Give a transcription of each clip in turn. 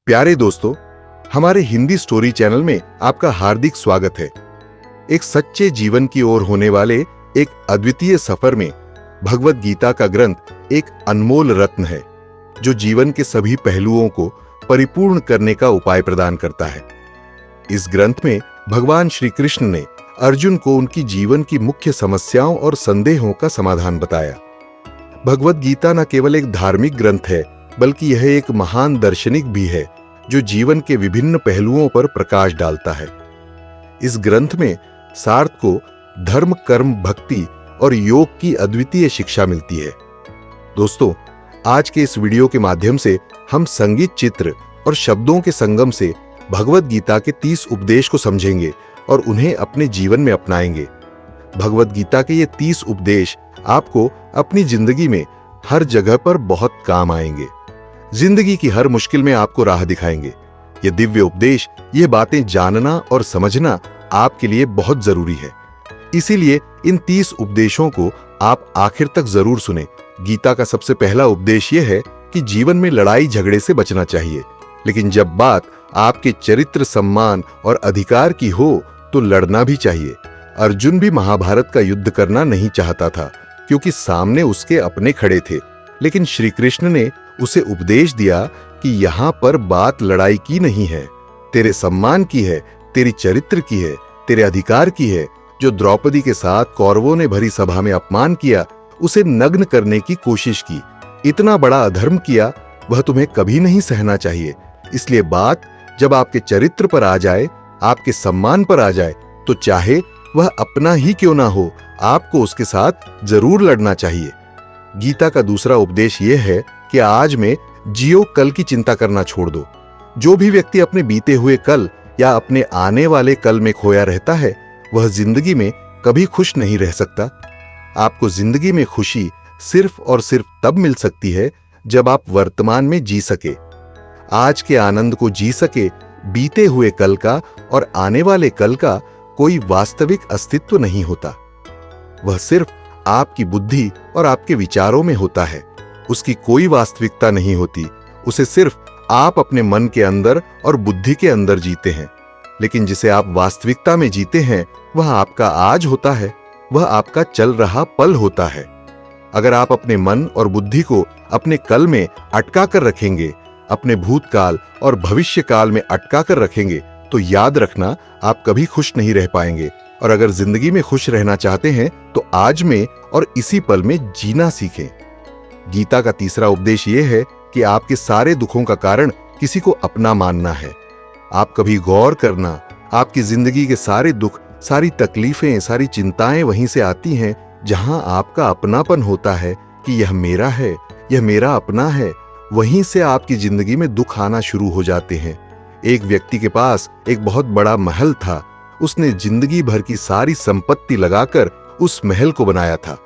प्यारे दोस्तों, हमारे हिंदी स्टोरी चैनल में आपका हार्दिक स्वागत है। एक सच्चे जीवन की ओर होने वाले एक अद्वितीय सफर में भगवत गीता का ग्रंथ एक अनमोल रत्न है, जो जीवन के सभी पहलुओं को परिपूर्ण करने का उपाय प्रदान करता है। इस ग्रंथ में भगवान श्री कृष्ण ने अर्जुन को उनकी जीवन की मुख्य समस्याओं और संदेहों का समाधान बताया। भगवत गीता न केवल एक धार्मिक ग्रंथ है, बल्कि यह एक महान दार्शनिक भी है, जो जीवन के विभिन्न पहलुओं पर प्रकाश डालता है। इस ग्रंथ में सार्थ को धर्म, कर्म, भक्ति और योग की अद्वितीय शिक्षा मिलती है। दोस्तों, आज के इस वीडियो के माध्यम से हम संगीत, चित्र और शब्दों के संगम से भगवत गीता के 30 उपदेश को समझेंगे और उन्हें अपने जीवन में अपनाएंगे। भगवत गीता के ये 30 उपदेश आपको अपनी जिंदगी में हर जगह पर बहुत काम आएंगे। जिंदगी की हर मुश्किल में आपको राह दिखाएंगे। ये दिव्य उपदेश, ये बातें जानना और समझना आपके लिए बहुत जरूरी है। इसीलिए इन 30 उपदेशों को आप आखिर तक जरूर सुने। गीता का सबसे पहला उपदेश यह है कि जीवन में लड़ाई झगड़े से बचना चाहिए, लेकिन जब बात आपके चरित्र, सम्मान और अधिकार की हो तो लड़ना भी चाहिए। अर्जुन भी महाभारत का युद्ध करना नहीं चाहता था, क्योंकि सामने उसके अपने खड़े थे, लेकिन श्री कृष्ण ने उसे उपदेश दिया कि यहां पर बात लड़ाई की नहीं है, तेरे सम्मान की है, तेरी चरित्र की है, तेरे अधिकार की है। जो द्रौपदी के साथ कौरवों ने भरी सभा में अपमान किया, उसे नग्न करने की कोशिश की, इतना बड़ा अधर्म किया, वह तुम्हें कभी नहीं सहना चाहिए। इसलिए बात जब आपके चरित्र पर आ जाए, आपके सम्मान पर आ जाए, तो चाहे वह अपना ही क्यों ना हो, आपको उसके साथ जरूर लड़ना चाहिए। गीता का दूसरा उपदेश यह है कि आज में जियो, कल की चिंता करना छोड़ दो। जो भी व्यक्ति अपने बीते हुए कल या अपने आने वाले कल में खोया रहता है, वह जिंदगी में कभी खुश नहीं रह सकता। आपको जिंदगी में खुशी सिर्फ और सिर्फ तब मिल सकती है जब आप वर्तमान में जी सके, आज के आनंद को जी सके। बीते हुए कल का और आने वाले कल का कोई वास्तविक अस्तित्व नहीं होता। वह सिर्फ आपकी बुद्धि और आपके विचारों में होता है। उसकी कोई वास्तविकता नहीं होती। उसे सिर्फ आप अपने मन के अंदर और बुद्धि के अंदर जीते हैं। लेकिन जिसे आप वास्तविकता में जीते हैं, वह आपका आज होता है, वह आपका चल रहा पल होता है। अगर आप अपने मन और बुद्धि को अपने कल में अटका कर रखेंगे, अपने भूतकाल और भविष्य काल में अटका कर रखेंगे, तो याद रखना, आप कभी खुश नहीं रह पाएंगे। और अगर जिंदगी में खुश रहना चाहते हैं, तो आज में और इसी पल में जीना सीखें। गीता का तीसरा उपदेश यह है कि आपके सारे दुखों का कारण किसी को अपना मानना है। आप कभी गौर करना, आपकी जिंदगी के सारे दुख, सारी तकलीफें, सारी चिंताएं वहीं से आती हैं जहां आपका अपनापन होता है कि यह मेरा है, यह मेरा अपना है। वहीं से आपकी जिंदगी में दुख आना शुरू हो जाते हैं। एक व्यक्ति के पास एक बहुत बड़ा महल था। उसने जिंदगी भर की सारी संपत्ति लगाकर उस महल को बनाया था।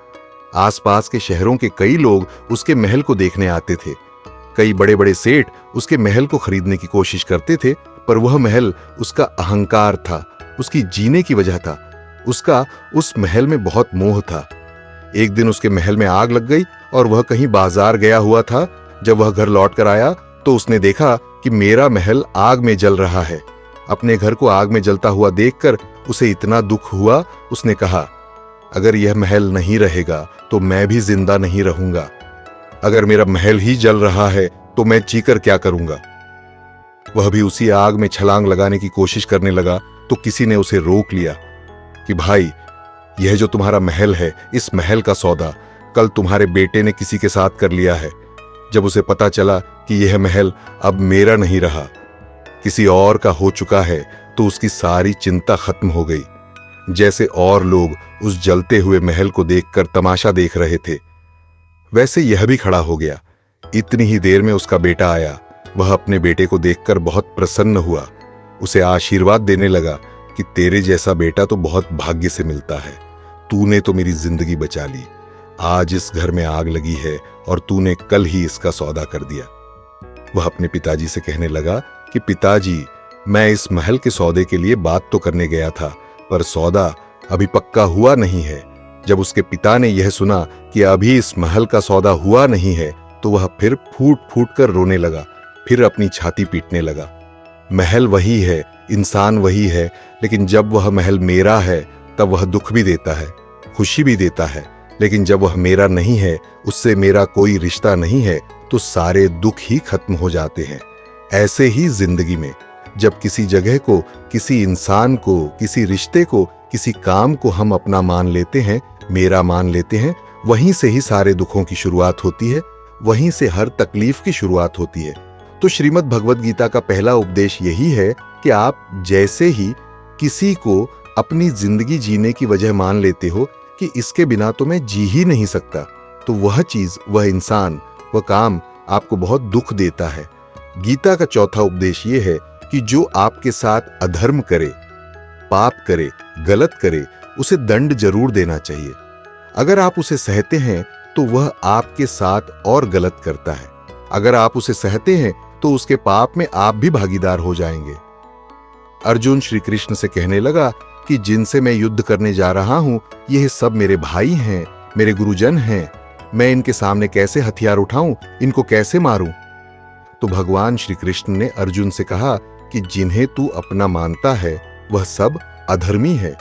आसपास के शहरों के कई लोग उसके महल को देखने आते थे। कई बड़े बड़े सेठ उसके महल को खरीदने की कोशिश करते थे, पर वह महल उसका अहंकार था, उसकी जीने की वजह था। उसका उस महल में बहुत मोह था। एक दिन उसके महल में आग लग गई और वह कहीं बाजार गया हुआ था। जब वह घर लौट कर आया तो उसने देखा कि मेरा महल आग में जल रहा है। अपने घर को आग में जलता हुआ देखकर उसे इतना दुख हुआ, उसने कहा, अगर यह महल नहीं रहेगा तो मैं भी जिंदा नहीं रहूंगा। अगर मेरा महल ही जल रहा है तो मैं जीकर क्या करूंगा। वह भी उसी आग में छलांग लगाने की कोशिश करने लगा, तो किसी ने उसे रोक लिया कि भाई, यह जो तुम्हारा महल है, इस महल का सौदा कल तुम्हारे बेटे ने किसी के साथ कर लिया है। जब उसे पता चला कि यह महल अब मेरा नहीं रहा, किसी और का हो चुका है, तो उसकी सारी चिंता खत्म हो गई। जैसे और लोग उस जलते हुए महल को देखकर तमाशा देख रहे थे, वैसे यह भी खड़ा हो गया। इतनी ही देर में उसका बेटा आया। वह अपने बेटे को देखकर बहुत प्रसन्न हुआ। उसे आशीर्वाद देने लगा कि तेरे जैसा बेटा तो बहुत भाग्य से मिलता है। तूने तो मेरी जिंदगी बचा ली। आज इस घर में आग लगी है और तूने कल ही इसका सौदा कर दिया। वह अपने पिताजी से कहने लगा कि पिताजी, मैं इस महल के सौदे के लिए बात तो करने गया था, पर सौदा अभी पक्का हुआ नहीं है। जब उसके पिता ने यह सुना कि अभी इस महल का सौदा हुआ नहीं है, तो वह फिर फूट फूट कर रोने लगा। फिर अपनी छाती पीटने लगा। महल वही है, इंसान वही है, लेकिन जब वह महल मेरा है तब वह दुख भी देता है, खुशी भी देता है, लेकिन जब वह मेरा नहीं है, उससे मेरा कोई रिश्ता नहीं है, तो सारे दुख ही खत्म हो जाते हैं। ऐसे ही जिंदगी में जब किसी जगह को, किसी इंसान को, किसी रिश्ते को, किसी काम को हम अपना मान लेते हैं, मेरा मान लेते हैं, वहीं से ही सारे दुखों की शुरुआत होती है, वहीं से हर तकलीफ की शुरुआत होती है। तो श्रीमद् भगवद गीता का पहला उपदेश यही है कि आप जैसे ही किसी को अपनी जिंदगी जीने की वजह मान लेते हो कि इसके बिना तो मैं जी ही नहीं सकता, तो वह चीज, वह इंसान, वह काम आपको बहुत दुख देता है। गीता का चौथा उपदेश यह है कि जो आपके साथ अधर्म करे, पाप करे, गलत करे, उसे दंड जरूर देना चाहिए। अगर आप उसे सहते हैं तो वह आपके साथ और गलत करता है। अगर आप उसे सहते हैं तो उसके पाप में आप भी भागीदार हो जाएंगे। अर्जुन श्री कृष्ण से कहने लगा कि जिनसे मैं युद्ध करने जा रहा हूं, यह सब मेरे भाई हैं, मेरे गुरुजन हैं। मैं इनके सामने कैसे हथियार उठाऊं, इनको कैसे मारूं? तो भगवान श्री कृष्ण ने अर्जुन से कहा कि जिन्हें तू अपना मानता है वह सब अधर्मी है,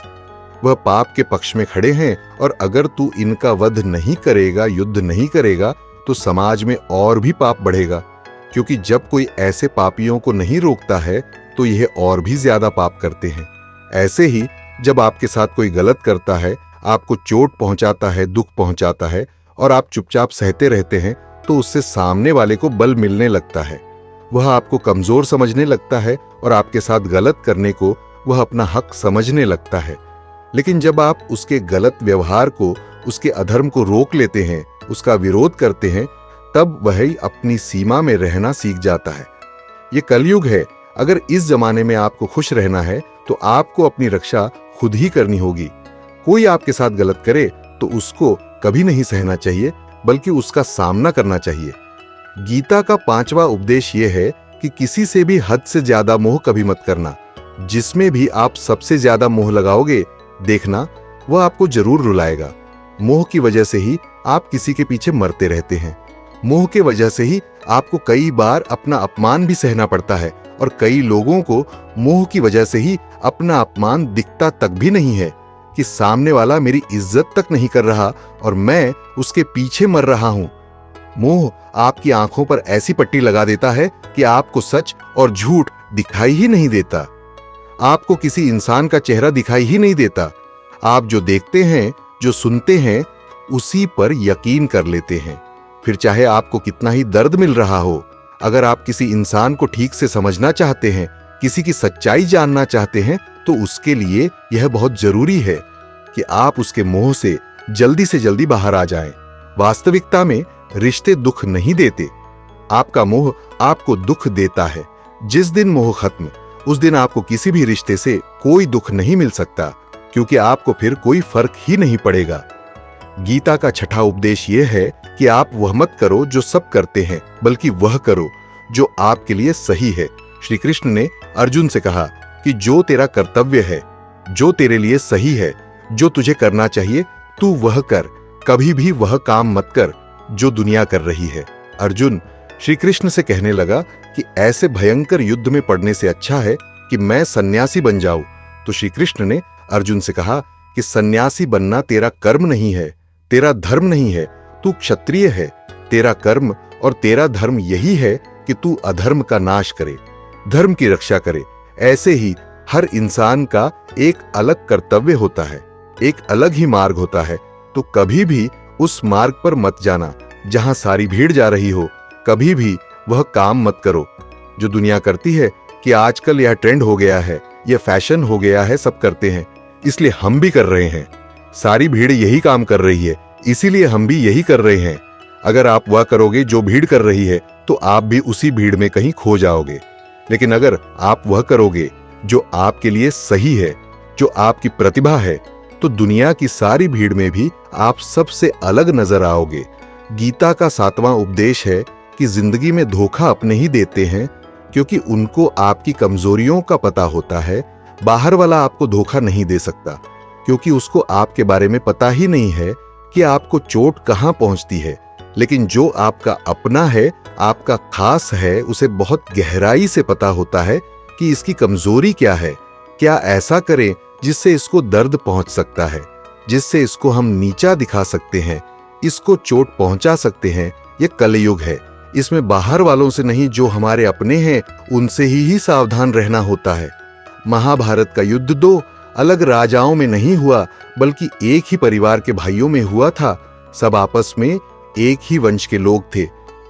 वह पाप के पक्ष में खड़े हैं, और अगर तू इनका वध नहीं करेगा, युद्ध नहीं करेगा, तो समाज में और भी पाप बढ़ेगा, क्योंकि जब कोई ऐसे पापियों को नहीं रोकता है तो यह और भी ज्यादा पाप करते हैं। ऐसे ही जब आपके साथ कोई गलत करता है, आपको चोट पहुंचाता है, दुख पहुंचाता है, और आप चुपचाप सहते रहते हैं, तो उससे सामने वाले को बल मिलने लगता है। वह आपको कमजोर समझने लगता है और आपके साथ गलत करने को वह अपना हक समझने लगता है। लेकिन जब आप उसके गलत व्यवहार को, उसके अधर्म को रोक लेते हैं, उसका विरोध करते हैं, तब वह अपनी सीमा में रहना सीख जाता है। ये कलयुग है। अगर इस जमाने में आपको खुश रहना है तो आपको अपनी रक्षा खुद ही करनी होगी। कोई आपके साथ गलत करे तो उसको कभी नहीं सहना चाहिए, बल्कि उसका सामना करना चाहिए। गीता का पांचवा उपदेश यह है कि किसी से भी हद से ज्यादा मोह कभी मत करना। जिसमें भी आप सबसे ज्यादा मोह लगाओगे, देखना वह आपको जरूर रुलाएगा। मोह की वजह से ही आप किसी के पीछे मरते रहते हैं। मोह के वजह से ही आपको कई बार अपना अपमान भी सहना पड़ता है, और कई लोगों को मोह की वजह से ही अपना अपमान दिखता तक भी नहीं है कि सामने वाला मेरी इज्जत तक नहीं कर रहा और मैं उसके पीछे मर रहा हूं। मोह आपकी आंखों पर ऐसी पट्टी लगा देता है कि आपको सच और झूठ दिखाई ही नहीं देता। आपको किसी इंसान का चेहरा दिखाई ही नहीं देता। आप जो देखते हैं, जो सुनते हैं, उसी पर यकीन कर लेते हैं। फिर चाहे आपको कितना ही दर्द मिल रहा हो, अगर आप किसी इंसान को ठीक से समझना चाहते हैं, किसी की सच्चाई जानना चाहते हैं, तो उसके लिए यह बहुत जरूरी है कि आप उसके मोह से जल्दी बाहर आ जाएं। वास्तविकता में रिश्ते दुख नहीं देते, आपका मोह आपको दुख देता है। जिस दिन मोह खत्म, उस दिन आपको किसी भी रिश्ते से कोई दुख नहीं मिल सकता, क्योंकि आपको फिर कोई फर्क ही नहीं पड़ेगा। गीता का छठा उपदेश यह है कि आप वह मत करो जो सब करते हैं, बल्कि वह करो जो आपके लिए सही है। श्री कृष्ण ने अर्जुन से कहा कि जो तेरा कर्तव्य है, जो तेरे लिए सही है, जो तुझे करना चाहिए, तू वह कर। कभी भी वह काम मत कर जो दुनिया कर रही है। अर्जुन श्री कृष्ण से कहने लगा कि ऐसे भयंकर युद्ध में पड़ने से अच्छा है कि मैं सन्यासी बन जाऊं। तो श्री कृष्ण ने अर्जुन से कहा कि सन्यासी बनना तेरा कर्म नहीं है, तेरा धर्म नहीं है। तू क्षत्रिय है। तेरा कर्म और तेरा धर्म यही है कि तू अधर्म का नाश करे, धर्म की रक्षा करे। ऐसे ही हर इंसान का एक अलग कर्तव्य होता है, एक अलग ही मार्ग होता है। तो कभी भी उस मार्ग पर मत जाना जहां सारी भीड़ जा रही हो। कभी भी वह काम मत करो जो दुनिया करती है कि आजकल यह ट्रेंड हो गया है, यह फैशन हो गया है, सब करते हैं, इसलिए हम भी कर रहे हैं। सारी भीड़ यही काम कर रही है, इसीलिए हम भी यही कर रहे हैं। अगर आप वह करोगे जो भीड़ कर रही है, तो आप भी उसी भीड़ में कहीं खो जाओगे। लेकिन अगर आप वह करोगे जो आपके लिए सही है, जो आपकी प्रतिभा है, तो दुनिया की सारी भीड़ में भी आप सबसे अलग नजर आओगे। गीता का सातवां उपदेश है कि जिंदगी में धोखा अपने ही देते हैं, क्योंकि उनको आपकी कमजोरियों का पता होता है। बाहर वाला आपको धोखा नहीं दे सकता, क्योंकि उसको आपके बारे में पता ही नहीं है कि आपको चोट कहां पहुंचती है। लेकिन जो आपका अपना है, आपका खास है उसे बहुत गहराई से पता होता है कि इसकी कमजोरी क्या है, क्या ऐसा करें जिससे इसको दर्द पहुंच सकता है, जिससे इसको हम नीचा दिखा सकते हैं, इसको चोट पहुंचा सकते हैं। यह कलयुग है, इसमें बाहर वालों से नहीं, जो हमारे अपने हैं उनसे ही सावधान रहना होता है। महाभारत का युद्ध दो अलग राजाओं में नहीं हुआ, बल्कि एक ही परिवार के भाइयों में हुआ था। सब आपस में एक ही वंश के लोग थे।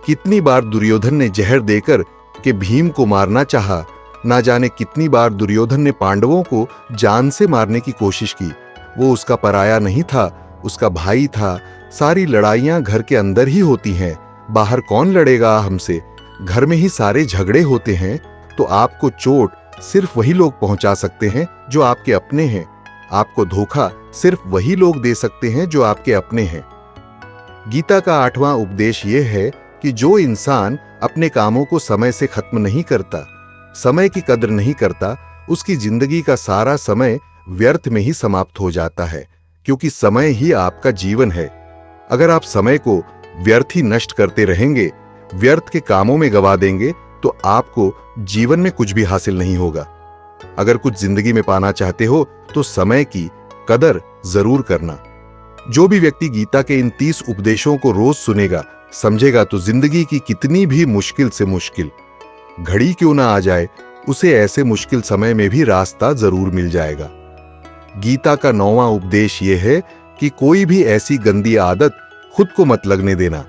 कितनी बार दुर्योधन ने जहर देकर के भीम को मारना चाहा, ना जाने कितनी बार दुर्योधन ने पांडवों को जान से मारने की कोशिश की। वो उसका पराया नहीं था, उसका भाई था। सारी लड़ाइयां घर के अंदर ही होती हैं, बाहर कौन लड़ेगा हमसे। घर में ही सारे झगड़े होते हैं। तो आपको चोट सिर्फ वही लोग पहुंचा सकते हैं जो आपके अपने हैं। आपको धोखा सिर्फ वही लोग दे सकते हैं जो आपके अपने हैं। गीता का 8वां उपदेश यह है कि जो इंसान अपने कामों को समय से खत्म नहीं करता, समय की कद्र नहीं करता, उसकी जिंदगी का सारा समय व्यर्थ में ही समाप्त हो जाता है, क्योंकि समय ही आपका जीवन है। अगर आप समय को व्यर्थ ही नष्ट करते रहेंगे, व्यर्थ के कामों में गवा देंगे, तो आपको जीवन में कुछ भी हासिल नहीं होगा। अगर कुछ जिंदगी में पाना चाहते हो तो समय की कदर जरूर करना। जो भी व्यक्ति गीता के इन 30 उपदेशों को रोज सुनेगा, समझेगा, तो जिंदगी की कितनी भी मुश्किल से मुश्किल घड़ी क्यों ना आ जाए, उसे ऐसे मुश्किल समय में भी रास्ता जरूर मिल जाएगा। गीता का 9वां उपदेश यह है कि कोई भी ऐसी गंदी आदत खुद को मत लगने देना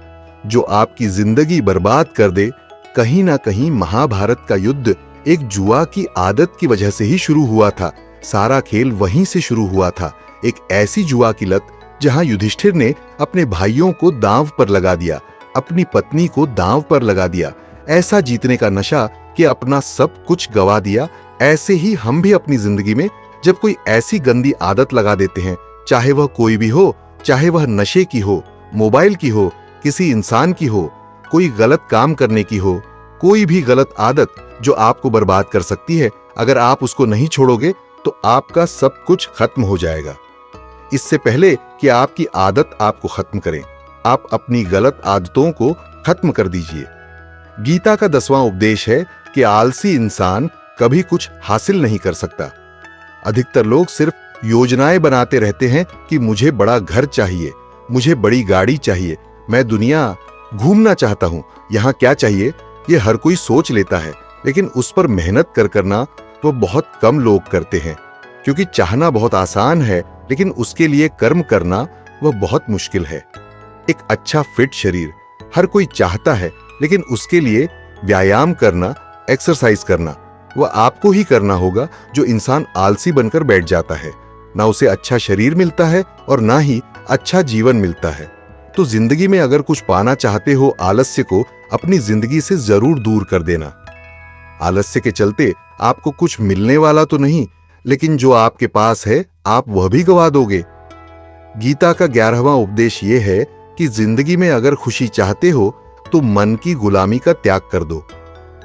जो आपकी जिंदगी बर्बाद कर दे। कहीं ना कहीं महाभारत का युद्ध एक जुआ की आदत की वजह से ही शुरू हुआ था। सारा खेल वहीं से शुरू हुआ था, एक ऐसी जुआ की लत जहां युधिष्ठिर ने अपने भाइयों को दांव पर लगा दिया, अपनी पत्नी को दांव पर लगा दिया। ऐसा जीतने का नशा कि अपना सब कुछ गवा दिया। ऐसे ही हम भी अपनी जिंदगी में जब कोई ऐसी गंदी आदत लगा देते हैं, चाहे वह कोई भी हो, चाहे वह नशे की हो, मोबाइल की हो, किसी इंसान की हो, कोई गलत काम करने की हो, कोई भी गलत आदत जो आपको बर्बाद कर सकती है, अगर आप उसको नहीं छोड़ोगे तो आपका सब कुछ खत्म हो जाएगा। इससे पहले कि आपकी आदत आपको खत्म करे, आप अपनी गलत आदतों को खत्म कर दीजिए। गीता का 10वां उपदेश है कि आलसी इंसान कभी कुछ हासिल नहीं कर सकता। अधिकतर लोग सिर्फ योजनाएं बनाते रहते हैं कि मुझे बड़ा घर चाहिए, मुझे बड़ी गाड़ी चाहिए, मैं दुनिया घूमना चाहता हूं, यहां क्या चाहिए ये हर कोई सोच लेता है, लेकिन उस पर मेहनत करना वो बहुत कम लोग करते हैं। क्योंकि चाहना बहुत आसान है, लेकिन उसके लिए कर्म करना वह बहुत मुश्किल है। एक अच्छा फिट शरीर हर कोई चाहता है, लेकिन उसके लिए व्यायाम करना, एक्सरसाइज करना वह आपको ही करना होगा। जो इंसान आलसी बनकर बैठ जाता है, ना उसे अच्छा शरीर मिलता है और ना ही अच्छा जीवन मिलता है। तो जिंदगी में अगर कुछ पाना चाहते हो, आलस्य को अपनी जिंदगी से जरूर दूर कर देना। आलस्य के चलते आपको कुछ मिलने वाला तो नहीं, लेकिन जो आपके पास है आप वह भी गवा दोगे। गीता का 11वां उपदेश यह है कि जिंदगी में अगर खुशी चाहते हो तो मन की गुलामी का त्याग कर दो।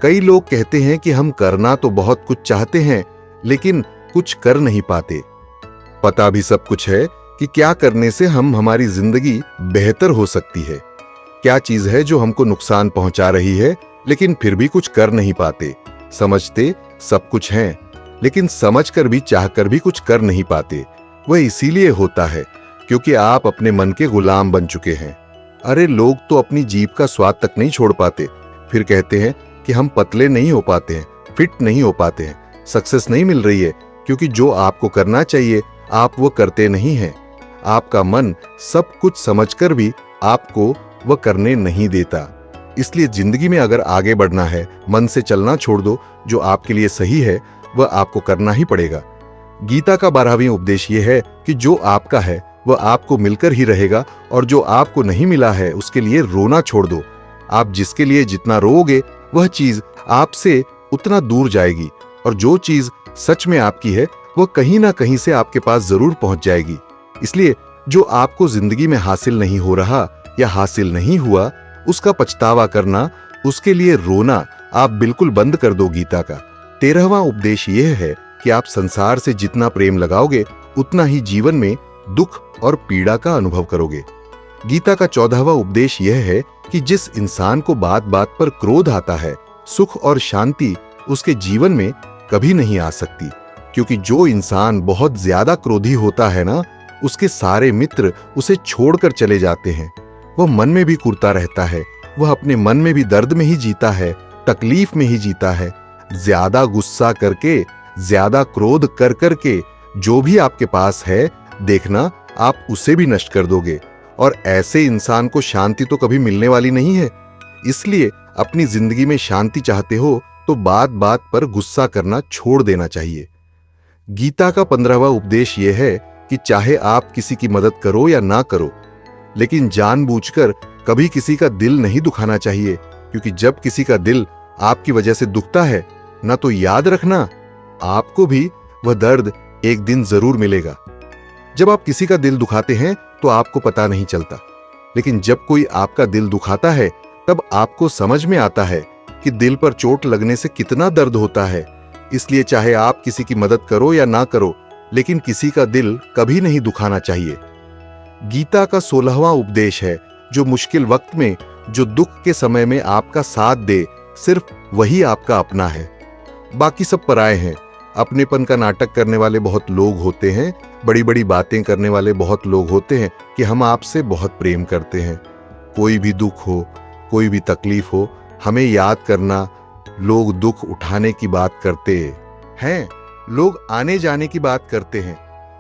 कई लोग कहते हैं कि हम करना तो बहुत कुछ चाहते हैं, लेकिन कुछ कर नहीं पाते। पता भी सब कुछ है कि क्या करने से हमारी जिंदगी बेहतर हो सकती है, क्या चीज है जो हमको नुकसान पहुंचा रही है, लेकिन फिर भी कुछ कर नहीं पाते। समझते सब कुछ हैं, लेकिन समझकर भी चाहकर भी कुछ कर नहीं पाते। वह इसीलिए होता है क्योंकि आप अपने मन के गुलाम बन चुके हैं। अरे लोग तो अपनी जीभ का स्वाद तक नहीं छोड़ पाते, फिर कहते हैं कि हम पतले नहीं हो पाते हैं, फिट नहीं हो पाते हैं, सक्सेस नहीं मिल रही है, क्योंकि जो आपको करना चाहिए आप वो करते नहीं हैं। आपका मन सब कुछ समझकर भी आपको वह करने नहीं देता। इसलिए जिंदगी में अगर आगे बढ़ना है, मन से चलना छोड़ दो। जो आपके लिए सही है वह आपको करना ही पड़ेगा। गीता का 12वां उपदेश यह है कि जो आपका है वह आपको मिलकर ही रहेगा, और जो आपको नहीं मिला है उसके लिए रोना छोड़ दो। आप जिसके लिए जितना रोओगे वह चीज आपसे उतना दूर जाएगी, और जो चीज सच में आपकी है वह कहीं ना कहीं से आपके पास जरूर पहुंच जाएगी। इसलिए जो आपको जिंदगी में हासिल नहीं हो रहा या हासिल नहीं हुआ, उसका पछतावा करना, उसके लिए रोना आप बिल्कुल बंद कर दो। गीता का 13वां उपदेश यह है कि आप संसार से जितना प्रेम लगाओगे उतना ही जीवन में दुख और पीड़ा का अनुभव करोगे। गीता का 14वां उपदेश यह है कि जिस इंसान को बात बात पर क्रोध आता है, सुख और शांति उसके जीवन में कभी नहीं आ सकती, क्योंकि जो इंसान बहुत ज्यादा क्रोधी होता है ना, उसके सारे मित्र उसे छोड़कर चले जाते हैं। वह मन में भी कुरता रहता है, वह अपने मन में भी दर्द में ही जीता है, तकलीफ में ही जीता है। ज्यादा गुस्सा करके, ज्यादा क्रोध कर करके जो भी आपके पास है, देखना आप उसे भी नष्ट कर दोगे, और ऐसे इंसान को शांति तो कभी मिलने वाली नहीं है। इसलिए अपनी जिंदगी में शांति चाहते हो तो बात बात पर गुस्सा करना छोड़ देना चाहिए। गीता का 15वां उपदेश यह है कि चाहे आप किसी की मदद करो या ना करो, लेकिन जानबूझकर कभी किसी का दिल नहीं दुखाना चाहिए, क्योंकि जब किसी का दिल आपकी वजह से दुखता है ना, तो याद रखना आपको भी वह दर्द एक दिन जरूर मिलेगा। जब आप किसी का दिल दुखाते हैं तो आपको पता नहीं चलता, लेकिन जब कोई आपका दिल दुखाता है तब आपको समझ में आता है कि दिल पर चोट लगने से कितना दर्द होता है। इसलिए चाहे आप किसी की मदद करो या ना करो, लेकिन किसी का दिल कभी नहीं दुखाना चाहिए। गीता का 16वां उपदेश है, जो मुश्किल वक्त में, जो दुख के समय में आपका साथ दे, सिर्फ वही आपका अपना है, बाकी सब पराए हैं। अपनेपन का नाटक करने वाले बहुत लोग होते हैं, बड़ी बड़ी बातें करने वाले बहुत लोग होते हैं कि हम आपसे बहुत प्रेम करते हैं। कोई भी दुख हो, कोई भी तकलीफ हो, हमें याद करना, लोग दुख उठाने की बात करते हैं, लोग आने जाने की बात करते हैं,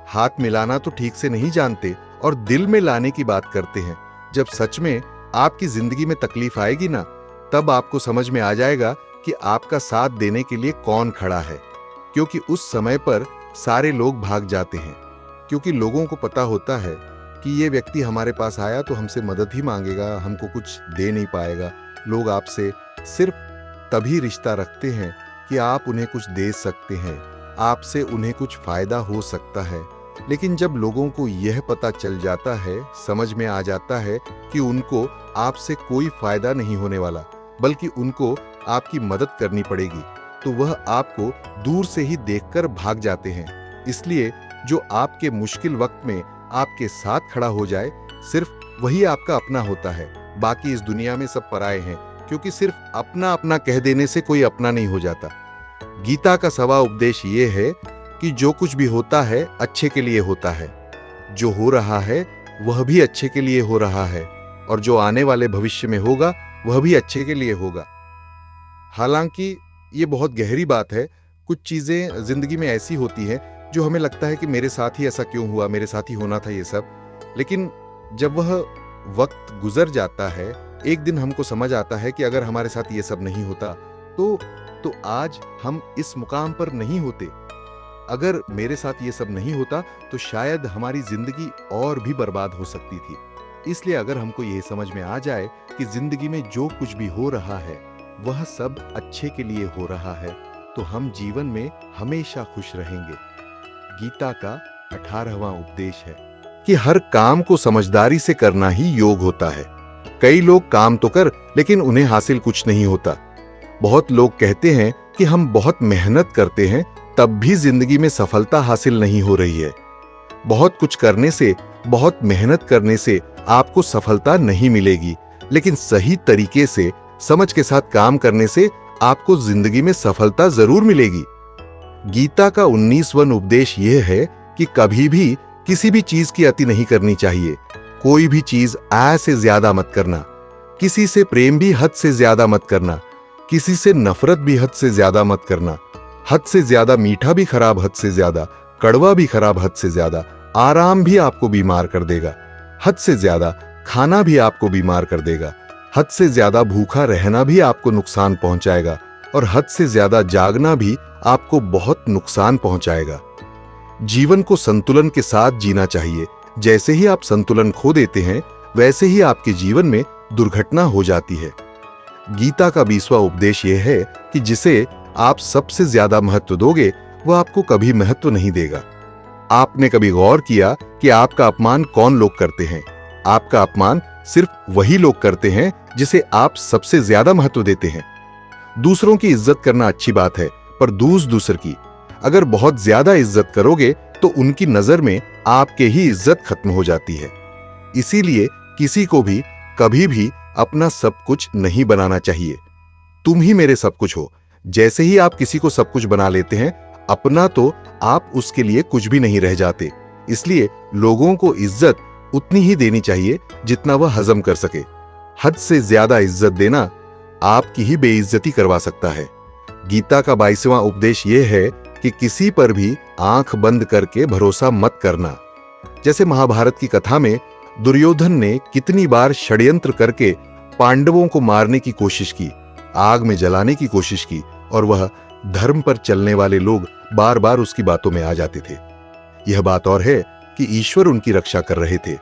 हाथ मिलाना तो ठीक से नहीं जानते और दिल में लाने की बात करते हैं। जब सच में आपकी जिंदगी में तकलीफ आएगी ना, तब आपको समझ में आ जाएगा कि आपका साथ देने के लिए कौन खड़ा है, क्योंकि उस समय पर सारे लोग भाग जाते हैं, क्योंकि लोगों को पता होता है कि ये व्यक्ति हमारे पास आया तो हमसे मदद ही मांगेगा, हमको कुछ दे नहीं पाएगा। लोग आपसे सिर्फ तभी रिश्ता रखते हैं कि आप उन्हें कुछ दे सकते हैं, आपसे उन्हें कुछ फायदा हो सकता है। लेकिन जब लोगों को यह पता चल जाता है, समझ में आ जाता है कि उनको आपसे कोई फायदा नहीं होने वाला, बल्कि उनको आपकी मदद करनी पड़ेगी, तो वह आपको दूर से ही देखकर भाग जाते हैं। इसलिए जो आपके मुश्किल वक्त में आपके साथ खड़ा हो जाए, सिर्फ वही आपका अपना होता है। बाकी इस दुनिया में सब पराए हैं, क्योंकि सिर्फ अपना अपना कह देने से कोई अपना नहीं हो जाता। गीता का 6वां उपदेश ये है कि जो कुछ भी होता है अच्छे के लिए होता है, जो हो रहा है वह भी अच्छे के लिए हो रहा है, और जो आने वाले भविष्य में होगा वह भी अच्छे के लिए होगा। हालांकि ये बहुत गहरी बात है। कुछ चीजें जिंदगी में ऐसी होती हैं जो हमें लगता है कि मेरे साथ ही ऐसा क्यों हुआ, मेरे साथ ही होना था ये सब, लेकिन जब वह वक्त गुजर जाता है, एक दिन हमको समझ आता है कि अगर हमारे साथ ये सब नहीं होता तो आज हम इस मुकाम पर नहीं होते। अगर मेरे साथ ये सब नहीं होता तो शायद हमारी जिंदगी और भी बर्बाद हो सकती थी। इसलिए अगर हमको ये समझ में आ जाए कि जिंदगी में जो कुछ भी हो रहा है वह सब अच्छे के लिए हो रहा है, तो हम जीवन में हमेशा खुश रहेंगे। गीता का 18वां उपदेश है कि हर काम को समझदारी से करना ही योग होता है। कई लोग काम तो कर, लेकिन उन्हें हासिल कुछ नहीं होता। बहुत लोग कहते हैं कि हम बहुत मेहनत करते हैं, तब भी जिंदगी में सफलता हासिल नहीं हो रही है। बहुत कुछ करने से, बहुत मेहनत करने से आपको सफलता नहीं मिलेगी, लेकिन सही तरीके से, समझ के साथ काम करने से आपको जिंदगी में सफलता जरूर मिलेगी। गीता का 19वां उपदेश यह है कि कभी भी किसी भी चीज की अति नहीं करनी चाहिए। कोई भी चीज ऐसे ज्यादा मत करना। किसी से प्रेम भी हद से ज्यादा मत करना। किसी से नफरत भी हद से ज्यादा मत करना। हद से ज्यादा मीठा भी खराब हद से ज्यादा, कड़वा भी खराब हद से ज्यादा, आराम भी आपको बीमार कर देगा। हद से ज्यादा खाना भी आपको बीमार कर देगा। हद से ज्यादा भूखा रहना भी आपको नुकसान पहुंचाएगा, और हद से ज्यादा जागना भी आपको बहुत नुकसान पहुंचाएगा। जीवन को संतुलन के साथ जीना चाहिए। जैसे ही आप संतुलन खो देते हैं, वैसे ही आपके जीवन में दुर्घटना हो जाती है। गीता का 20वां उपदेश यह है कि जिसे आप सबसे ज्यादा महत्व दोगे, वह आपको कभी महत्व नहीं देगा। आपने कभी गौर किया कि आपका अपमान कौन लोग करते हैं? आपका अपमान सिर्फ वही लोग करते हैं जिसे आप सबसे ज्यादा महत्व देते हैं। दूसरों की इज्जत करना अच्छी बात है, पर दूसर की अगर बहुत ज्यादा इज्जत करोगे तो उनकी नजर में आपके ही इज्जत खत्म हो जाती है। इसीलिए किसी को भी कभी भी अपना सब कुछ नहीं बनाना चाहिए। तुम ही मेरे सब कुछ हो। जैसे ही आप किसी को सब कुछ बना लेते हैं, अपना तो आप उसके लिए कुछ भी नहीं रह जाते। इसलिए लोगों को इज्जत उतनी ही देनी चाहिए जितना वह हजम कर सके। हद से ज्यादा इज्जत देना आपकी ही बेइज्जती करवा सकता है। गीता का 22वां उपदेश यह है कि किसी पर भी आंख बंद करके भरोसा मत करना। जैसे महाभारत की कथा में दुर्योधन ने कितनी बार षड्यंत्र करके पांडवों को मारने की कोशिश की, आग में जलाने की कोशिश की, और वह धर्म पर चलने वाले लोग बार बार उसकी बातों में आ जाते थे। यह बात और है कि ईश्वर उनकी रक्षा कर रहे थे,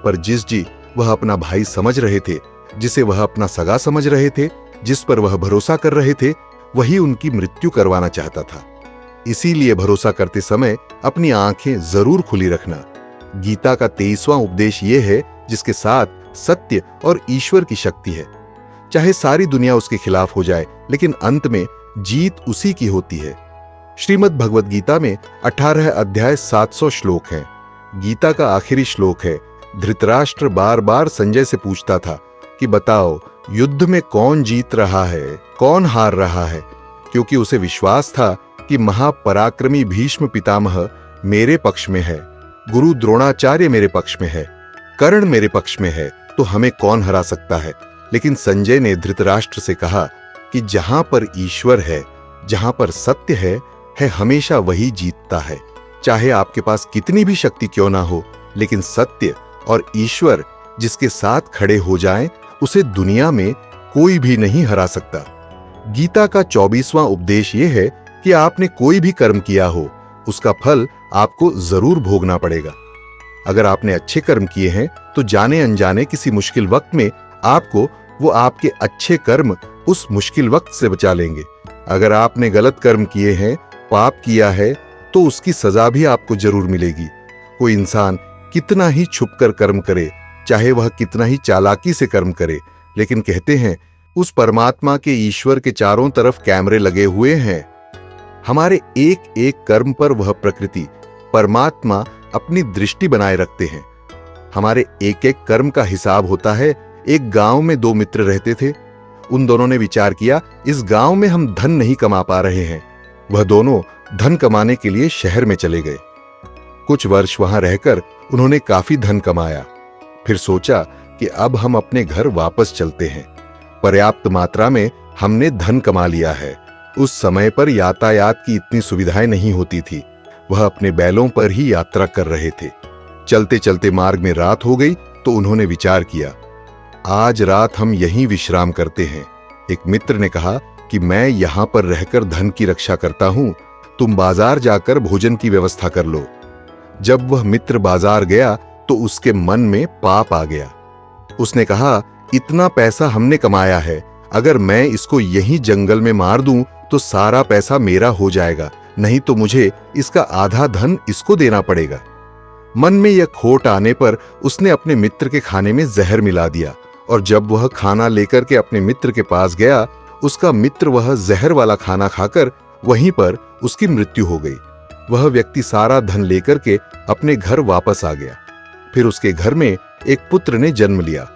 पर जिस जी वह अपना भाई समझ रहे थे, जिसे वह अपना सगा समझ रहे थे, जिस पर वह भरोसा कर रहे थे, वही उनकी मृत्यु करवाना चाहता था। इसीलिए भरोसा करते समय अपनी आंखें जरूर खुली रखना। गीता का 23वां उपदेश यह है जिसके साथ सत्य और ईश्वर की शक्ति है। चाहे सारी दुनिया उसके खिलाफ हो जाए, लेकिन अंत में जीत उसी की होती है। श्रीमद् भगवद गीता में 18 अध्याय 700 श्लोक हैं। गीता का आखिरी श्लोक है, धृतराष्ट्र बार बार संजय से पूछता था कि बताओ युद्ध में कौन जीत रहा है, कौन हार रहा है, क्योंकि उसे विश्वास था कि महापराक्रमी भीष्म पितामह मेरे पक्ष में है, गुरु द्रोणाचार्य मेरे पक्ष में है, कर्ण मेरे पक्ष में है, तो हमें कौन हरा सकता है। लेकिन संजय ने धृतराष्ट्र से कहा कि जहां पर ईश्वर है, जहां पर सत्य है हमेशा वही जीतता है। चाहे आपके पास कितनी भी शक्ति क्यों ना हो, लेकिन सत्य और ईश्वर जिसके साथ खड़े हो जाएं, उसे दुनिया में कोई भी नहीं हरा सकता। गीता का 24वां उपदेश यह है कि आपने कोई भी कर्म किया हो, उसका फल आपको जरूर भोगना पड़ेगा। अगर आपने अच्छे कर्म किए हैं तो जाने अनजाने किसी मुश्किल वक्त में आपको वो आपके अच्छे कर्म उस मुश्किल वक्त से बचा लेंगे। अगर आपने गलत कर्म किए हैं, पाप किया है, तो उसकी सजा भी आपको जरूर मिलेगी। कोई इंसान कितना ही छुपकर कर्म करे, चाहे वह कितना ही चालाकी से कर्म करे, लेकिन कहते हैं उस परमात्मा के ईश्वर के चारों तरफ कैमरे लगे हुए हैं। हमारे एक एक कर्म पर वह प्रकृति परमात्मा अपनी दृष्टि बनाए रखते हैं। हमारे एक एक कर्म का हिसाब होता है। एक गांव में 2 मित्र रहते थे। उन दोनों ने विचार किया, इस गांव में हम धन नहीं कमा पा रहे हैं। वह दोनों धन कमाने के लिए शहर में चले गए। कुछ वर्ष वहां रहकर उन्होंने काफी धन कमाया। फिर सोचा कि अब हम अपने घर वापस चलते हैं। पर्याप्त मात्रा में हमने धन कमा लिया है। उस समय पर यातायात की इतनी सुविधाएं नहीं होती थी। वह अपने बैलों पर ही यात्रा कर रहे थे। चलते चलते मार्ग में रात हो गई तो उन्होंने विचार किया, आज रात हम यहीं विश्राम करते हैं। एक मित्र ने कहा कि मैं यहां पर रहकर धन की रक्षा करता हूं, तुम बाजार जाकर भोजन की व्यवस्था कर लो। जब वह मित्र बाजार गया तो उसके मन में पाप आ गया। उसने कहा, इतना पैसा हमने कमाया है, अगर मैं इसको यहीं जंगल में मार दूं तो सारा पैसा मेरा हो जाएगा, नहीं तो मुझे इसका आधा धन इसको देना पड़ेगा। मन में यह खोट आने पर उसने अपने मित्र के खाने में जहर मिला दिया, और जब वह खाना लेकर के अपने मित्र के पास गया, उसका मित्र वह जहर वाला खाना खाकर वहीं पर उसकी मृत्यु हो गई। वह व्यक्ति सारा धन लेकर के अपने घर वापस आ गया। फिर उसके घर में एक पुत्र ने जन्म लिया।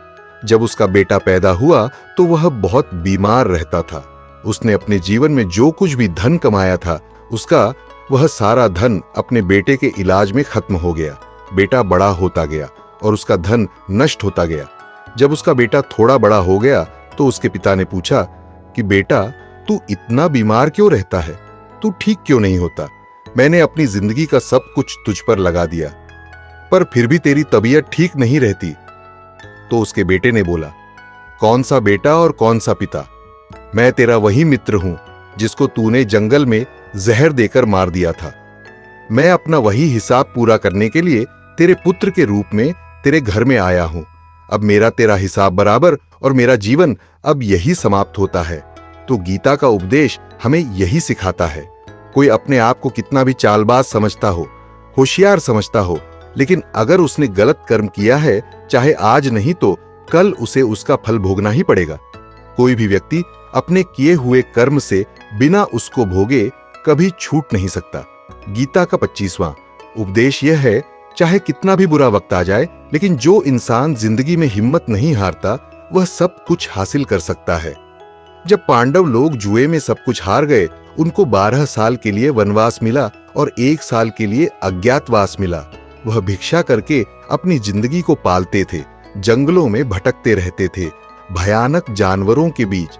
जब उसका बेटा पैदा हुआ तो वह बहुत बीमार रहता था। उसने अपने जीवन में जो कुछ भी धन कमाया था, उसका वह सारा धन अपने बेटे के इलाज में खत्म हो गया। बेटा बड़ा होता गया और उसका धन नष्ट होता गया। जब उसका बेटा थोड़ा बड़ा हो गया तो उसके पिता ने पूछा कि बेटा, तू इतना बीमार क्यों रहता है? तू ठीक क्यों नहीं होता? मैंने अपनी जिंदगी का सब कुछ तुझ पर लगा दिया, पर फिर भी तेरी तबीयत ठीक नहीं रहती। तो उसके बेटे ने बोला, कौन सा बेटा और कौन सा पिता? मैं तेरा वही मित्र हूं जिसको तूने जंगल में जहर देकर मार दिया था। मैं अपना वही हिसाब पूरा करने के लिए तेरे पुत्र के रूप में तेरे घर में आया हूं। अब मेरा तेरा हिसाब बराबर और मेरा जीवन अब यही समाप्त होता है। तो गीता का उपदेश हमें यही सिखाता है। कोई अपने आप को कितना भी चालबाज समझता हो, होशियार समझता हो, लेकिन अगर उसने गलत कर्म किया है, चाहे आज नहीं तो कल उसे उसका फल भोगना ही पड़ेगा। कोई भी व्यक्ति अपने किए हुए कर्म से बिना उसको भोगे कभी छूट नहीं सकता। गीता का 25वां उपदेश यह है, चाहे कितना भी बुरा वक्त आ जाए, लेकिन जो इंसान जिंदगी में हिम्मत नहीं हारता वह सब कुछ हासिल कर सकता है। जब पांडव लोग जुए में सब कुछ हार गए, उनको 12 साल के लिए वनवास मिला और 1 साल के लिए अज्ञातवास मिला। वह भिक्षा करके अपनी जिंदगी को पालते थे, जंगलों में भटकते रहते थे, भयानक जानवरों के बीच।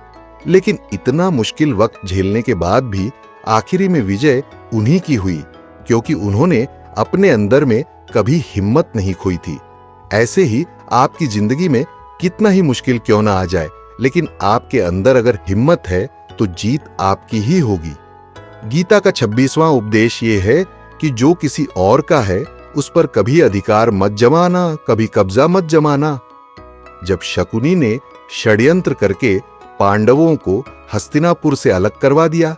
लेकिन इतना मुश्किल वक्त झेलने के बाद भी आखिरी में विजय उन्हीं की हुई, क्योंकि उन्होंने अपने अंदर में कभी हिम्मत नहीं खोई थी। ऐसे ही आपकी जिंदगी में कितना ही मुश्किल क्यों ना आ जाए, लेकिन आपके अंदर अगर हिम्मत है तो जीत आपकी ही होगी। गीता का 26वां उपदेश ये है कि जो किसी और का है उस पर कभी अधिकार मत जमाना, कभी कब्जा मत जमाना। जब शकुनी ने षड्यंत्र करके पांडवों को हस्तिनापुर से अलग करवा दिया,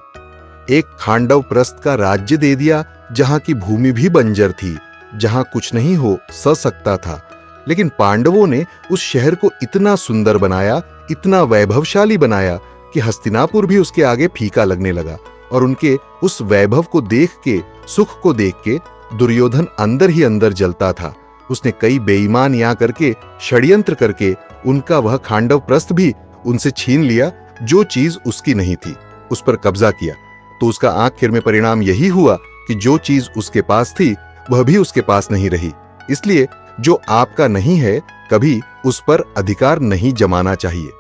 एक खांडव प्रस्थ का राज्य दे दिया जहां की भूमि भी बंजर थी, जहां कुछ नहीं हो सकता था, लेकिन पांडवों ने उस शहर को इतना सुंदर बनाया, इतना वैभवशाली बनाया कि हस्तिनापुर भी उसके आगे फीका लगने लगा। और उनके उस वैभव को देख के, सुख को देख के दुर्योधन अंदर ही अंदर जलता था। उसने कई बेईमानियां करके, षड्यंत्र करके उनका वह खांडव प्रस्थ भी उनसे छीन लिया, जो चीज उसकी नहीं थी, उस पर कब्जा किया। तो उसका आखिर में परिणाम यही हुआ कि जो चीज उसके पास थी वह भी उसके पास नहीं रही। इसलिए जो आपका नहीं है, कभी उस पर अधिकार नहीं जमाना चाहिए।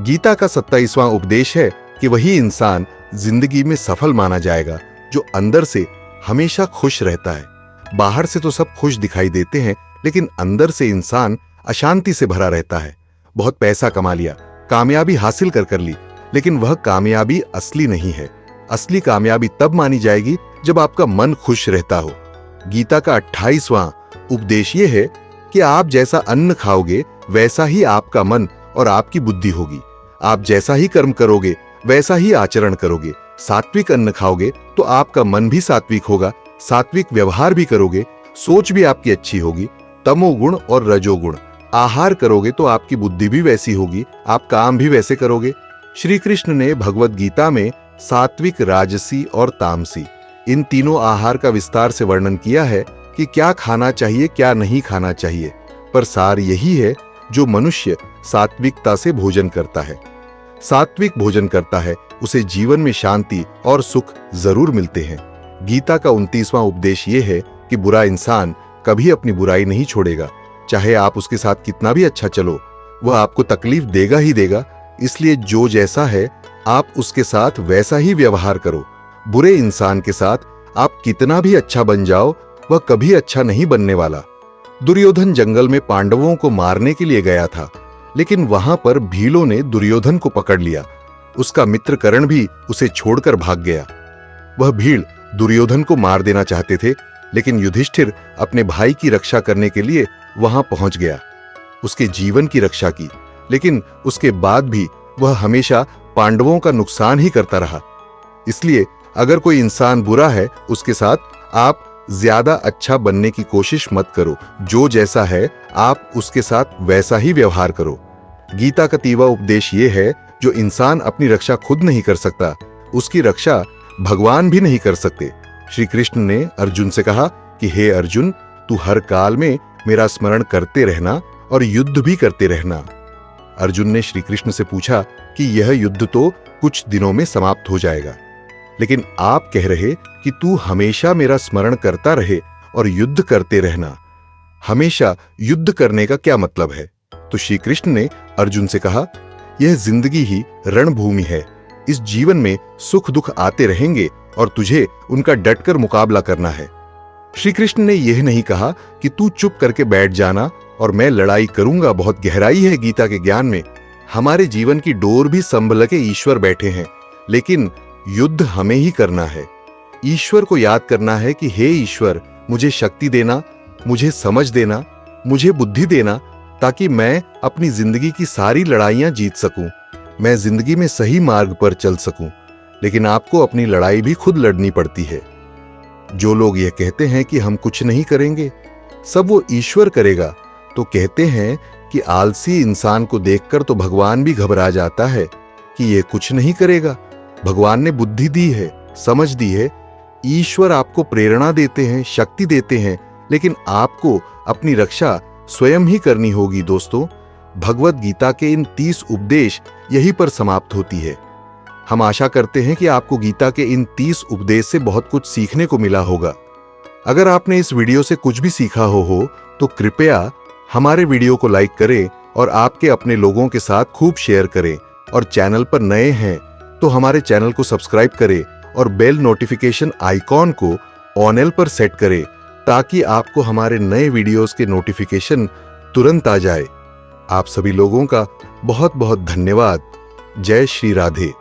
गीता का 27वां उपदेश है कि वही इंसान जिंदगी में सफल माना जाएगा जो अंदर से हमेशा खुश रहता है। बाहर से तो सब खुश दिखाई देते हैं, लेकिन अंदर से इंसान अशांति से भरा रहता है। बहुत पैसा कमा लिया, कामयाबी हासिल कर ली, लेकिन वह कामयाबी असली नहीं है। असली कामयाबी तब मानी जाएगी जब आपका मन खुश रहता हो। गीता का 28वां उपदेश ये है कि आप जैसा अन्न खाओगे वैसा ही आपका मन और आपकी बुद्धि होगी। आप जैसा ही कर्म करोगे वैसा ही आचरण करोगे। सात्विक अन्न खाओगे तो आपका मन भी सात्विक होगा, सात्विक व्यवहार भी करोगे, सोच भी आपकी अच्छी होगी। तमोगुण और रजोगुण आहार करोगे तो आपकी बुद्धि भी वैसी होगी, आप काम भी वैसे करोगे। श्री कृष्ण ने भगवत गीता में सात्विक, राजसी और तामसी इन तीनों आहार का विस्तार से वर्णन किया है कि क्या खाना चाहिए, क्या नहीं खाना चाहिए। पर सार यही है, जो मनुष्य सात्विकता से भोजन करता है, सात्विक भोजन करता है, उसे जीवन में शांति और सुख जरूर मिलते हैं। गीता का 29वां उपदेश ये है कि बुरा इंसान कभी अपनी बुराई नहीं छोड़ेगा। चाहे आप उसके साथ कितना भी अच्छा चलो, वह आपको तकलीफ देगा ही देगा। इसलिए जो जैसा है आप उसके साथ वैसा ही व्यवहार करो। बुरे इंसान के साथ आप कितना भी अच्छा बन जाओ, वह कभी अच्छा नहीं बनने वाला। दुर्योधन जंगल में पांडवों को मारने के लिए गया था, लेकिन वहां पर भीलों ने दुर्योधन को पकड़ लिया। उसका मित्र कर्ण भी उसे छोड़कर भाग गया। वह भील दुर्योधन को मार देना चाहते थे, लेकिन युधिष्ठिर अपने भाई की रक्षा करने के लिए वहां पहुंच गया। उसके जीवन की रक्षा की, लेकिन उसके बाद भी वह हमेशा पांडवों का नुकसान ही करता रहा। इसलिए अगर कोई इंसान बुरा है, उसके साथ आप ज्यादा अच्छा बनने की कोशिश मत करो। जो जैसा है आप उसके साथ वैसा ही व्यवहार करो। गीता का 30वां उपदेश ये है, जो इंसान अपनी रक्षा खुद नहीं कर सकता, उसकी रक्षा भगवान भी नहीं कर सकते। श्री कृष्ण ने अर्जुन से कहा कि हे अर्जुन, तू हर काल में मेरा स्मरण करते रहना और युद्ध भी करते रहना। अर्जुन ने श्री कृष्ण से पूछा कि यह युद्ध तो कुछ दिनों में समाप्त हो जाएगा, लेकिन आप कह रहे कि तू हमेशा मेरा स्मरण करता रहे और युद्ध करते रहना। हमेशा युद्ध करने का क्या मतलब है? तो श्री कृष्ण ने अर्जुन से कहा, यह जिंदगी ही रणभूमि है। इस जीवन में सुख दुख आते रहेंगे और तुझे उनका डटकर मुकाबला करना है। श्री कृष्ण ने यह नहीं कहा कि तू चुप करके बैठ जाना और मैं लड़ाई करूंगा। बहुत गहराई है गीता के ज्ञान में। हमारे जीवन की डोर भी संभल के ईश्वर बैठे हैं, लेकिन युद्ध हमें ही करना है। ईश्वर को याद करना है कि हे ईश्वर, मुझे शक्ति देना, मुझे समझ देना, मुझे बुद्धि देना, ताकि मैं अपनी जिंदगी की सारी लड़ाइयां जीत सकूं, मैं जिंदगी में सही मार्ग पर चल सकूं। लेकिन आपको अपनी लड़ाई भी खुद लड़नी पड़ती है। जो लोग यह कहते हैं कि हम कुछ नहीं करेंगे, सब वो ईश्वर करेगा, तो कहते हैं कि आलसी इंसान को देखकर तो भगवान भी घबरा जाता है कि ये कुछ नहीं करेगा। भगवान ने बुद्धि दी है, समझ दी है। ईश्वर आपको प्रेरणा देते हैं, शक्ति देते हैं, लेकिन आपको अपनी रक्षा स्वयं ही करनी होगी दोस्तों। भगवत गीता के इन 30 उपदेश यहीं पर समाप्त होती है। हम आशा करते हैं कि आपको गीता के इन 30 उपदेश से बहुत कुछ सीखने को मिला होगा। अगर आपने इस वीडियो से कुछ भी सीखा हो तो कृपया हमारे वीडियो को लाइक करें और आपके अपने लोगों के साथ खूब शेयर करें। और चैनल पर नए हैं तो हमारे चैनल को सब्सक्राइब करें और बेल नोटिफिकेशन आइकॉन को ऑन पर सेट करें ताकि आपको हमारे नए वीडियोस के नोटिफिकेशन तुरंत आ जाए। आप सभी लोगों का बहुत बहुत धन्यवाद। जय श्री राधे।